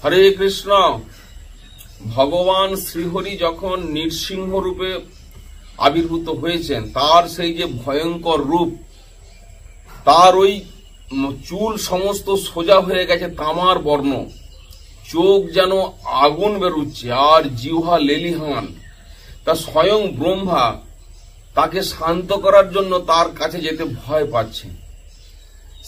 হরে কৃষ্ণ। ভগবান শ্রীহরি যখন নৃসিংহ রূপে আবির্ভূত হয়েছেন, তার সেই যে ভয়ঙ্কর রূপ, তার ওই চুল সমস্ত সোজা হয়ে গেছে তামার বর্ণ, চোখ যেন আগুন বেরুচ্ছে, আর জিহ্বা লেলিহান। তা স্বয়ং ব্রহ্মা তাকে শান্ত করার জন্য তার কাছে যেতে ভয় পাচ্ছে।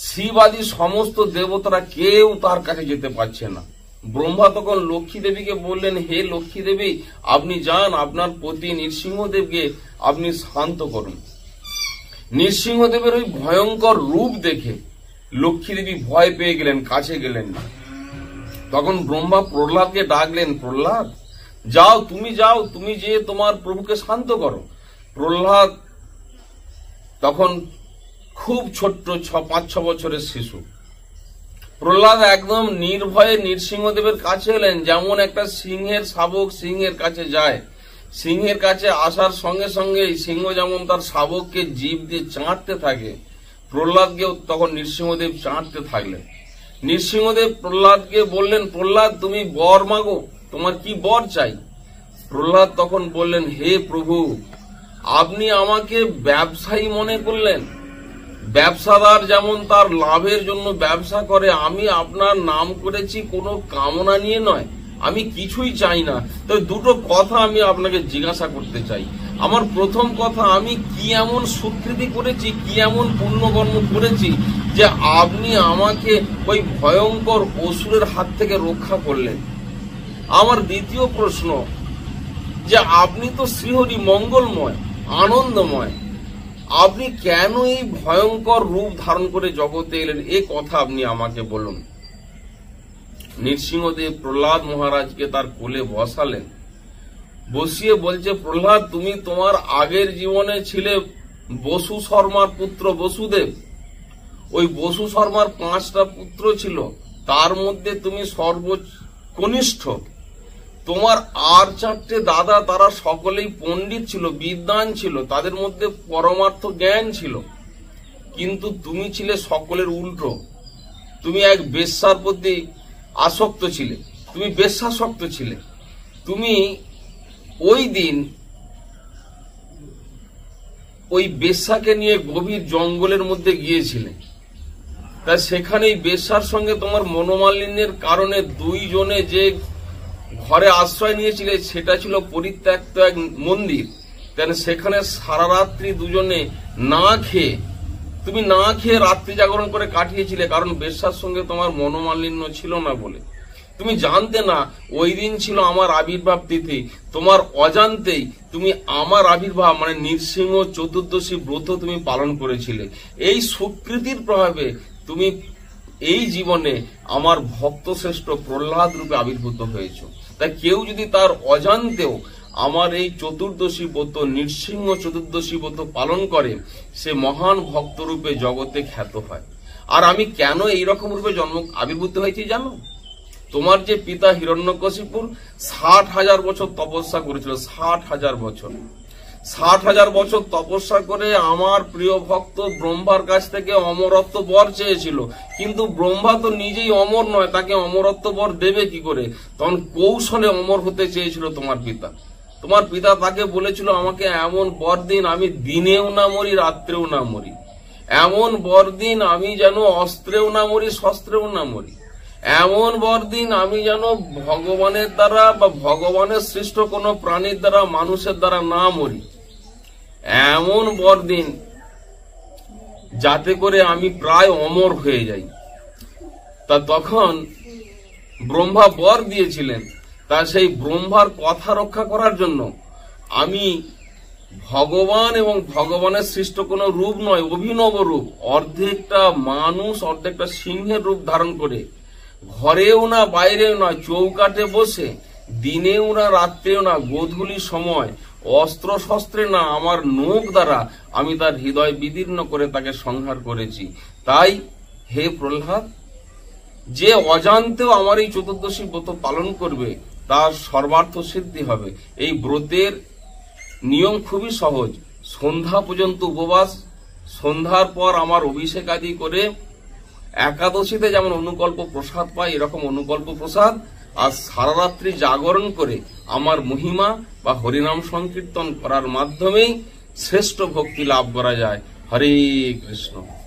শিবাদি সমস্ত দেবতারা কেউ তার কাছে যেতে পারছে না। ব্রহ্মা তখন লক্ষ্মী দেবীকে বললেন, হে লক্ষ্মী দেবী, আপনি যান, আপনার পতি নৃসিংহদেবকে আপনি শান্ত করুন। নৃসিংহদেবের ওই ভয়ঙ্কর রূপ দেখে লক্ষ্মী দেবী ভয় পেয়ে গেলেন, কাছে গেলেন না। তখন ব্রহ্মা প্রহ্লাদকে ডাকলেন, প্রহ্লাদ যাও, তুমি যে তোমার প্রভুকে শান্ত করো। প্রহ্লাদ তখন খুব ছোট্ট, 5-6 বছরের শিশু। প্রহ্লাদ একদম নির্ভয়ে নৃসিংহদেবের কাছে এলেন, যেমন একটা সিংহের শাবক সিংহের কাছে যায়। সিংহের কাছে আসার সঙ্গে সঙ্গে সিংহ যেমন তার শাবককে জিভ দিয়ে চাঁটতে থাকে, প্রহ্লাদকেও তখন নৃসিংহদেব চাঁটতে থাকলেন। নৃসিংহদেব প্রহ্লাদকে বললেন, প্রহ্লাদ তুমি বর মাগো, তোমার কি বর চাই? প্রহ্লাদ তখন বললেন, হে প্রভু, আপনি আমাকে ব্যবসায়ী মনে করলেন। ব্যবসাদার যেমন তার লাভের জন্য ব্যবসা করে, আমি আপনার নাম করেছি কোনো কামনা নিয়ে নয়, আমি কিছুই চাই না। তো দুটো কথা আমি আপনাকে জিজ্ঞাসা করতে চাই। আমার প্রথম কথা, আমি কি এমন সুকৃতি করেছি, কি এমন পুণ্যকর্ম করেছি যে আপনি আমাকে ওই ভয়ঙ্কর অসুরের হাত থেকে রক্ষা করলেন? আমার দ্বিতীয় প্রশ্ন, যে আপনি তো শ্রীহরি, মঙ্গলময়, আনন্দময়, আপনি কেন এই ভয়ঙ্কর রূপ ধারণ করে জগতে এলেন? এ কথা আপনি আমাকে বলুন। নৃসিংহদেব প্রহ্লাদ মহারাজকে তার কোলে বসালেন, বসিয়ে বলছে, প্রহ্লাদ তুমি তোমার আগের জীবনে ছিলে বসু শর্মার পুত্র বসুদেব। ওই বসু শর্মার 5টা পুত্র ছিল, তার মধ্যে তুমি সর্বকনিষ্ঠ। তোমার আর 4টে দাদা, তারা সকলেই পণ্ডিত ছিল, বিদ্বান ছিল, তাদের মধ্যে পরমার্থ জ্ঞান ছিল, কিন্তু তুমি ছিলে সকলের উল্টো। তুমি এক বেশ্যার প্রতি আসক্ত ছিলে, তুমি বেশ্যাসক্ত ছিলে। তুমি ওই দিন ওই বেশ্যাকে নিয়ে গভীর জঙ্গলের মধ্যে গিয়েছিলে। তাই সেখানে এই বেশ্যার সঙ্গে তোমার মনোমালিন্যের কারণে 2 জনে যে ঘরে আশ্রয় নিয়েছিলে, সেটা ছিল পরিত্যক্ত এক মন্দির। কেন সেখানে সারা রাত্রি দুজনে তুমি না খেয়ে রাত্রি জাগরণ করে কাটিয়েছিলে, কারণ বেশ্যার সঙ্গে তোমার মনোমালিন্য ছিল না বলে। তুমি জানতে না ওই দিন ছিল আমার আবির্ভাব তিথি, তোমার অজান্তেই তুমি আমার আবির্ভাব মানে নৃসিংহ চতুর্দশী ব্রত তুমি পালন করেছিলে। এই সুকৃতির প্রভাবে তুমি এই জীবনে আমার ভক্ত শ্রেষ্ঠ প্রহ্লাদ রূপে আবির্ভূত হয়েছ। তাই কেউ যদি তার অজান্তেও আমার এই চতুর্দশী ব্রত, নৃসিংহ চতুর্দশী ব্রত পালন করে, সে মহান ভক্ত রূপে জগতে খ্যাত হয়। আর আমি কেন এইরকম রূপে আবির্ভূত হয়েছি জানো? তোমার যে পিতা হিরণ্যকশিপু 60,000 বছর তপস্যা করেছিল, 60,000 বছর। 60,000 বছর তপস্যা করে আমার প্রিয় ভক্ত ব্রহ্মার কাছ থেকে অমরত্ব বর চেয়েছিল, কিন্তু ব্রহ্মা তো নিজেই অমর নয়, তাকে অমরত্ব বর দেবে কি করে? তখন কৌশলে অমর হতে চেয়েছিল তোমার পিতা। তোমার পিতা তাকে বলেছিল, আমাকে এমন বর দিন আমি দিনেও না মরি, রাত্রেও না মরি। এমন বর দিন আমি যেন অস্ত্রেও না মরি, শস্ত্রেও না মরি। এমন বর দিন আমি যেন ভগবানের দ্বারা বা ভগবানের সৃষ্ট কোনো প্রাণীর দ্বারা, মানুষের দ্বারা না মরি। এমন বর দিন যাতে করে আমি প্রায় অমর হয়ে যাই। তা তখন ব্রহ্মা বর দিয়েছিলেন। তা সেই ব্রহ্মার কথা রক্ষা করার জন্য আমি ভগবান এবং ভগবানের সৃষ্ট কোনো রূপ নয়, অভিনব রূপ, অর্ধেকটা মানুষ অর্ধেকটা সিংহের রূপ ধারণ করে, ঘরেও না বাইরেও না, চৌকাঠে বসে, দিনেও না রাত্রেও না, গোধূলি সময়, অস্ত্র শস্ত্রে না, আমার নখ দ্বারা আমি তার হৃদয় বিদীর্ণ করে তাকে সংহার করেছি। তাই হে প্রহ্লাদ, যে অজান্তেও আমার এই চতুর্দশী ব্রত পালন করবে, তার সর্বার্থ সিদ্ধি হবে। এই ব্রতের নিয়ম খুবই সহজ। সন্ধ্যা পর্যন্ত উপবাস, সন্ধ্যার পর আমার অভিষেক আদি করে একাদশীতে যেমন অনুকল্প প্রসাদ পাই, এরকম অনুকল্প প্রসাদ, আর সারা রাত্রি জাগরণ করে আমার মহিমা বা হরিনাম সংকীর্তন করার মাধ্যমেই শ্রেষ্ঠ ভক্তি লাভ করা যায়। হরে কৃষ্ণ।